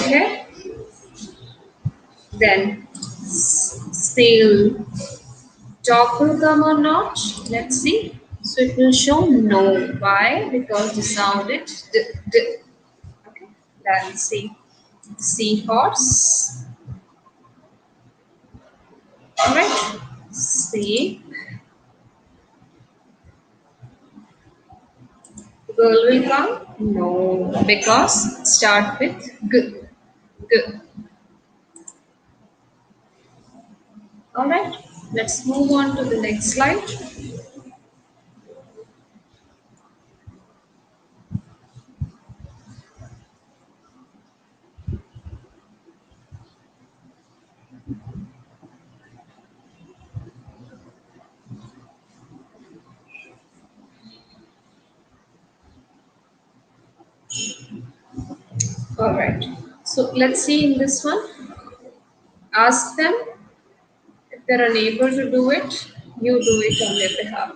Okay. Then still dog will come or not? Let's see. So it will show no. Why? Because the sound is d, d. Okay. Then see seahorse. All right. See. Girl will come? No, because start with g. G. All right. Let's move on to the next slide. All right. So let's see in this one. Ask them if they're unable to do it. You do it on their behalf.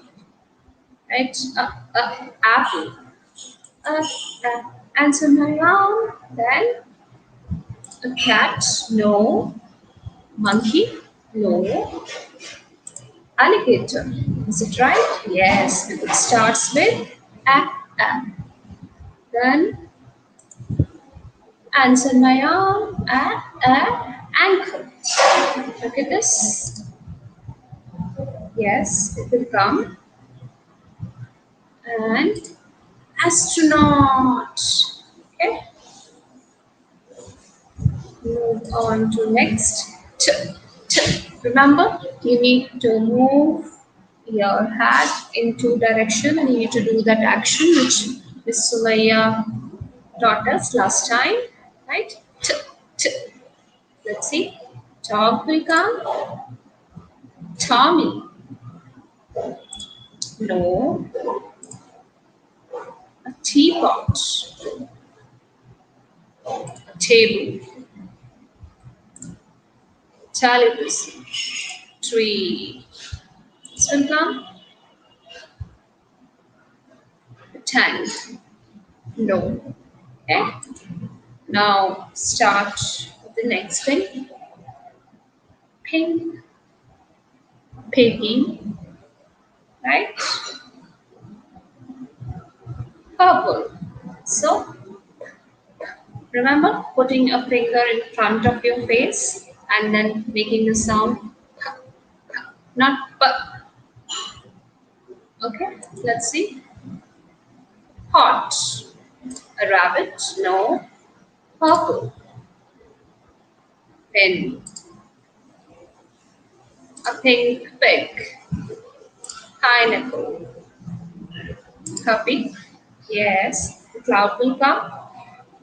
Right? Apple. Uh, Answer my own. Then a cat. No. Monkey. No. Alligator. Is it right? Yes. It starts with a. A. Then answer my own. Ankle. Look at this. Yes, it will come. And astronaut. Okay. Move on to next. T, t. Remember, you need to move your hat in two directions and you need to do that action which Miss Sulaya taught us last time. Right? T, t. Let's see. Dog will come. Tommy. No. A teapot. A table. Television. Tree. This will come. A tank. No. Okay. Now start with the next thing. Pink. Piggy. Right? Purple. So remember putting a finger in front of your face and then making the sound not p. Okay, let's see. Hot. A rabbit? No. Purple. Pen. A pink pig. Pineapple. Puppy. Yes. The cloud will come?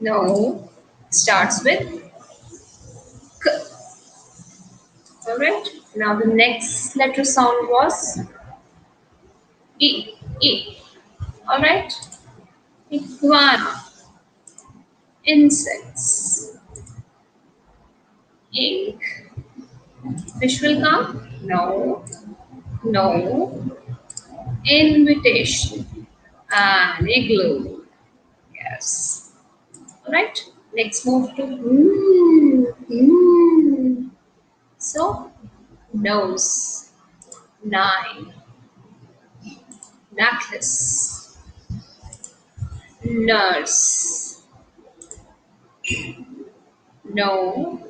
No. Starts with K. Alright. Now the next letter sound was E. E. Alright. Iguana. Insects. Ink. Fish will come? No. No. Invitation. And igloo. Yes. Alright. Next move to So nose. 9. Necklace. Nurse. No.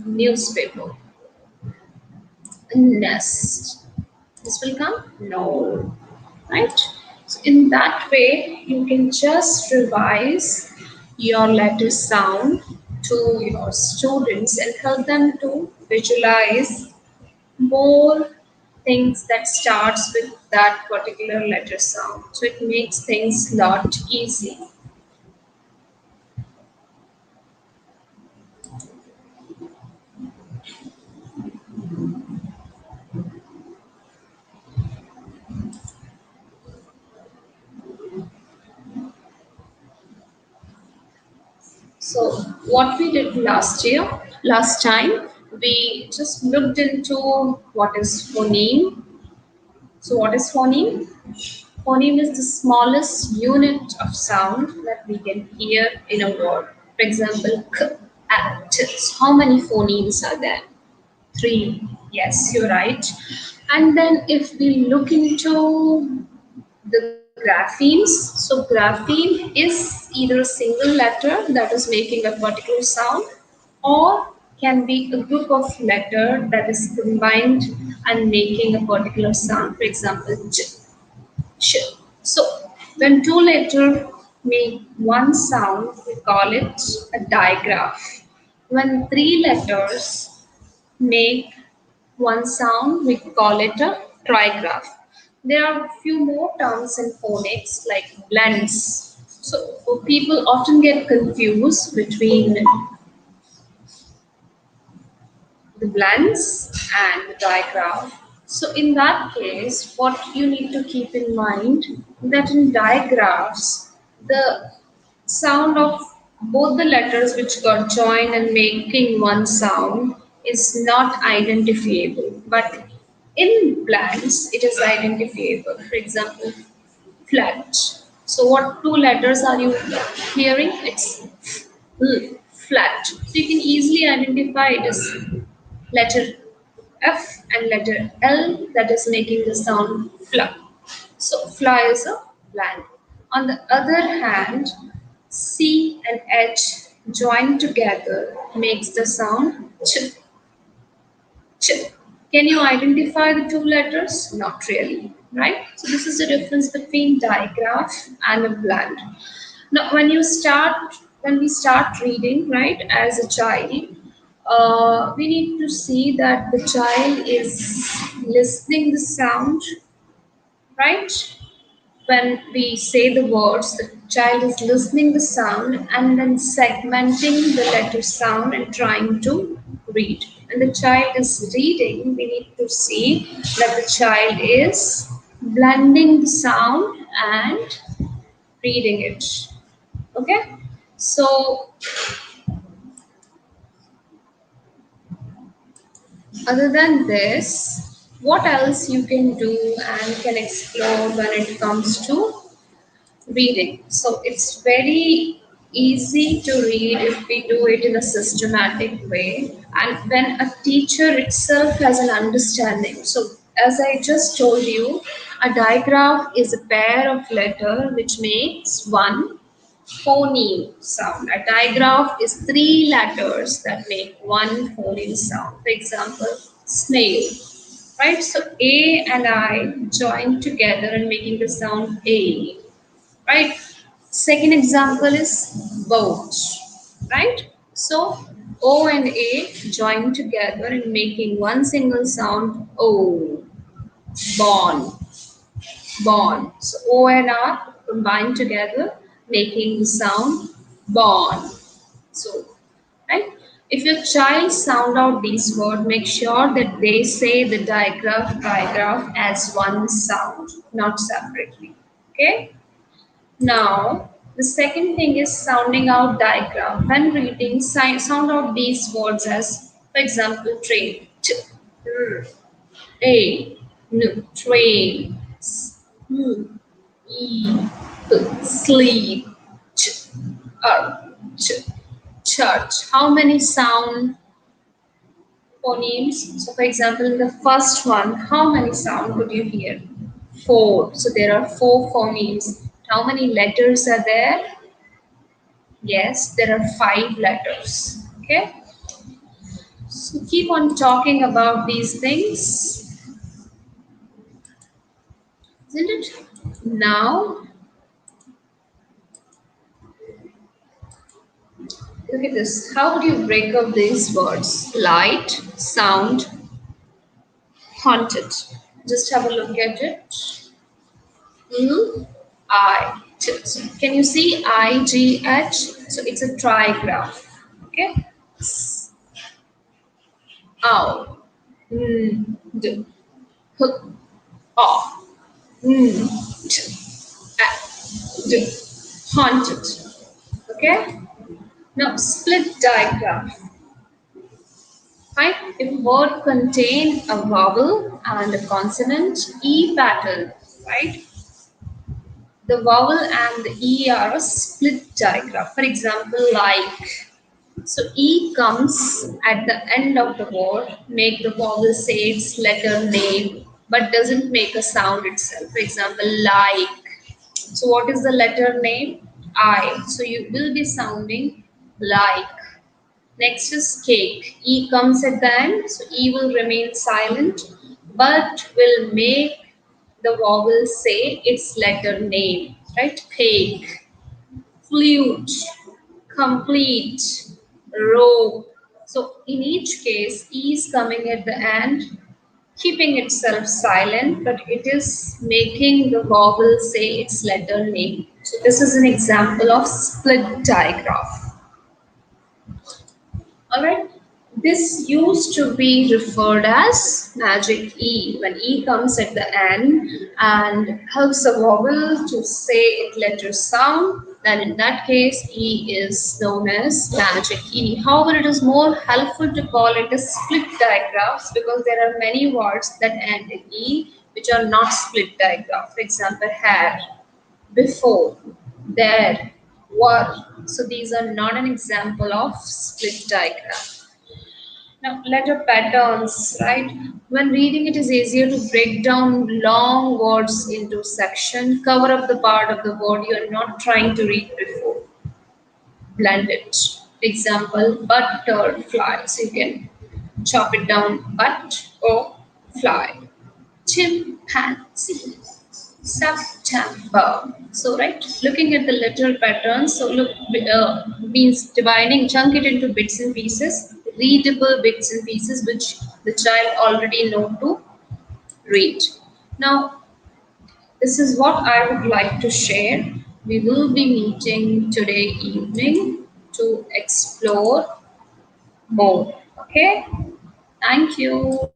Newspaper. Nest. This will come? No. Right? So in that way, you can just revise your letter sound to your students and help them to visualize more things that starts with that particular letter sound. So it makes things a lot easy. So what we did last time, we just looked into what is phoneme. So what is phoneme? Phoneme is the smallest unit of sound that we can hear in a word. For example, k actors. How many phonemes are there? Three. Yes, you're right. And then if we look into the graphemes, so grapheme is either a single letter that is making a particular sound, or can be a group of letter that is combined and making a particular sound. For example, ch, ch. So when two letters make one sound, we call it a digraph. When three letters make one sound, we call it a trigraph. There are a few more terms in phonics like blends. So people often get confused between the blends and the digraph. So in that case, what you need to keep in mind that in digraphs, the sound of both the letters which got joined and making one sound is not identifiable, but in blends it is identifiable. For example, flat. So what two letters are you hearing? It's flat. So you can easily identify it as letter F and letter L that is making the sound fla. So fla is a blank. On the other hand, C and H joined together makes the sound ch, ch. Can you identify the two letters? Not really, right? So this is the difference between digraph and a blend. Now, when we start reading, right, as a child, we need to see that the child is listening the sound, right? When we say the words, the child is listening the sound and then segmenting the letter sound and trying to read. When the child is reading, we need to see that the child is blending the sound and reading it. Okay? So, other than this, what else you can do and can explore when it comes to reading? So it's very easy to read if we do it in a systematic way and when a teacher itself has an understanding. So as I just told you, a digraph is a pair of letter which makes one phoneme sound. A digraph is three letters that make one phoneme sound. For example, snail. Right? So A and I join together and making the sound A. Right? Second example is boat. Right? So O and A join together and making one single sound O. Born. Born. So O and R combined together, making the sound born. So, right? If your child sound out these words, make sure that they say the digraph as one sound, not separately. Okay? Now, the second thing is sounding out digraph. When reading, sound out these words as, for example, train. T, r, a, n, train. S, E, sleep, ch, ch, church. How many sound phonemes? So, for example, in the first one, how many sound could you hear? Four. So, there are four phonemes. How many letters are there? Yes, there are five letters. Okay. So, keep on talking about these things, isn't it? Now, look at this. How would you break up these words? Light, sound, haunted. Just have a look at it. I. So can you see IGH? So it's a trigraph. Okay. Ow. D. H. O. T. A. D. Haunted. Okay. Now split diagram. Right? If word contain a vowel and a consonant, E pattern, right? The vowel and the E are a split diagram. For example, like, So E comes at the end of the word, make the vowel say its letter name, but doesn't make a sound itself. For example, like. So what is the letter name? I. So you will be sounding like. Next is cake. E comes at the end, so E will remain silent, but will make the vowel say its letter name, right? Cake, flute, complete, rope. So in each case, E is coming at the end, keeping itself silent, but it is making the vowel say its letter name. So this is an example of split digraph. Alright, this used to be referred as magic E when E comes at the end and helps a vowel to say its letter sound. Then in that case, E is known as magic E. However, it is more helpful to call it as split digraphs because there are many words that end in E which are not split digraph. For example, hair, before, there, what. So these are not an example of split diagram. Now, letter patterns, right? When reading, it is easier to break down long words into section, cover up the part of the word you are not trying to read before. Blend it. Example, butterfly. So you can chop it down, but or fly. Chimpanzee. September. So, right, looking at the letter patterns, so look, means dividing, chunk it into bits and pieces, readable bits and pieces, which the child already know to read. Now, this is what I would like to share. We will be meeting today evening to explore more. Okay, thank you.